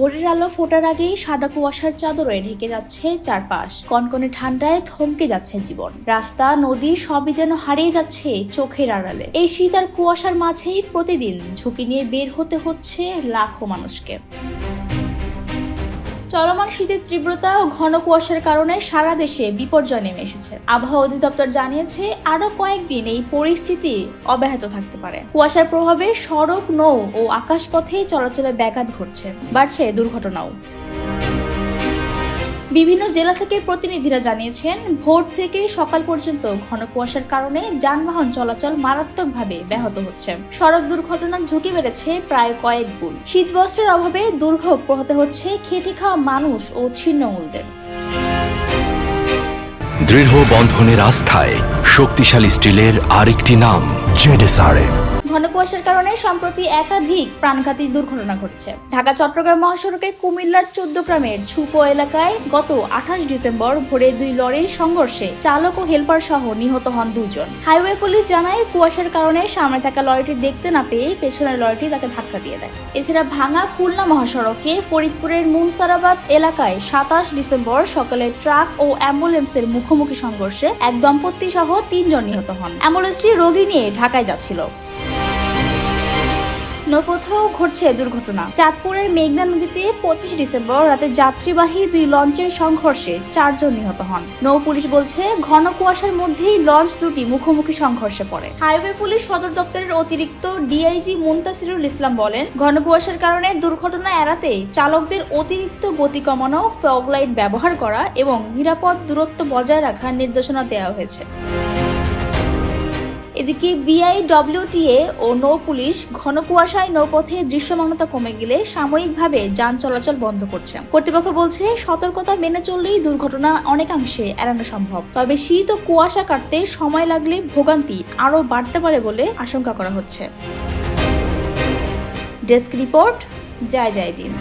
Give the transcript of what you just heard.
ভোরের আলো ফোটার আগেই সাদা কুয়াশার চাদরে ঢেকে যাচ্ছে চারপাশ। কনকনে ঠান্ডায় থমকে যাচ্ছে জীবন। রাস্তা, নদী সবই যেন হারিয়ে যাচ্ছে চোখের আড়ালে। এই শীত আর কুয়াশার মাঝেই প্রতিদিন ঝুঁকি নিয়ে বের হতে হচ্ছে লাখো মানুষকে। চলমান শীতের তীব্রতা ও ঘন কুয়াশার কারণে সারা দেশে বিপর্যয় নেমে এসেছে। আবহাওয়া অধিদপ্তর জানিয়েছে আরো কয়েকদিন এই পরিস্থিতি অব্যাহত থাকতে পারে। কুয়াশার প্রভাবে সড়ক, নৌ ও আকাশপথে চলাচলে ব্যাঘাত ঘটছে, বাড়ছে দুর্ঘটনাও। বিভিন্ন জেলা থেকে প্রতিনিধিরা জানিয়েছেন, ভোর থেকে সকাল পর্যন্ত ঘন কুয়াশার কারণে যানবাহন চলাচল মারাত্মকভাবে ব্যাহত হচ্ছে। সড়ক দুর্ঘটনার ঝুঁকি বেড়েছে প্রায় কয়েক গুণ। শীতবস্ত্রের অভাবে দুর্ভোগ পোহাতে হচ্ছে খেটে খাওয়া মানুষ ও ছিন্নমূলদের। দৃঢ় বন্ধনের আস্থায় শক্তিশালী স্টিলের আরেকটি নাম জেডএসআরএম। ঘন কুয়াশার কারণে সম্প্রতি একাধিক প্রাণঘাতী দুর্ঘটনা ঘটছে। ঢাকা-চট্টগ্রাম মহাসড়কে কুমিল্লার 14 গ্রামের ছুপো এলাকায় গত 28 ডিসেম্বর ভোরে 2 লরির সংঘর্ষে চালক ও হেলপার সহ নিহত হন 2 জন। হাইওয়ে পুলিশ জানায়, কুয়াশার কারণে সামনে থাকা লরিটি দেখতে না পেয়ে পেছনের লরিটি তাকে ধাক্কা দিয়ে দেয়। এছাড়া ভাঙা খুলনা মহাসড়কে ফরিদপুরের মুনসারাবাদ এলাকায় 27 ডিসেম্বর সকালে ট্রাক ও অ্যাম্বুলেন্সের মুখোমুখি সংঘর্ষে এক দম্পতি সহ 3 জন নিহত হন। অ্যাম্বুলেন্সটি রোগী নিয়ে ঢাকায় যাচ্ছিল। নৌপথেও ঘটছে দুর্ঘটনা। চাঁদপুরের মেঘনা নদীতে 25 ডিসেম্বর রাতে যাত্রীবাহী 2 লঞ্চের সংঘর্ষে 4 জন নিহত হন। নৌ পুলিশ বলছে, ঘন কুয়াশার মধ্যেই লঞ্চ দুটি মুখোমুখি সংঘর্ষে পড়ে। হাইওয়ে পুলিশ সদর দপ্তরের অতিরিক্ত ডিআইজি মুনতাসিরুল ইসলাম বলেন, ঘন কুয়াশার কারণে দুর্ঘটনা এড়াতে চালকদের অতিরিক্ত গতি কমানো, ফগ লাইট ব্যবহার করা এবং নিরাপদ দূরত্ব বজায় রাখার নির্দেশনা দেওয়া হয়েছে। এদিকে বিআইডব্লিউটিএ ও নৌ পুলিশ ঘন কুয়াশায় নৌপথে দৃশ্যমানতা কমে গেলে সাময়িকভাবে যান চলাচল বন্ধ করছে। কর্তৃপক্ষ বলছে, সতর্কতা মেনে চললেই দুর্ঘটনা অনেকাংশে এড়ানো সম্ভব। তবে শীত ও কুয়াশা কাটতে সময় লাগলে ভোগান্তি আরও বাড়তে পারে বলে আশঙ্কা করা হচ্ছে। ডেস্ক রিপোর্ট, জয় দিন।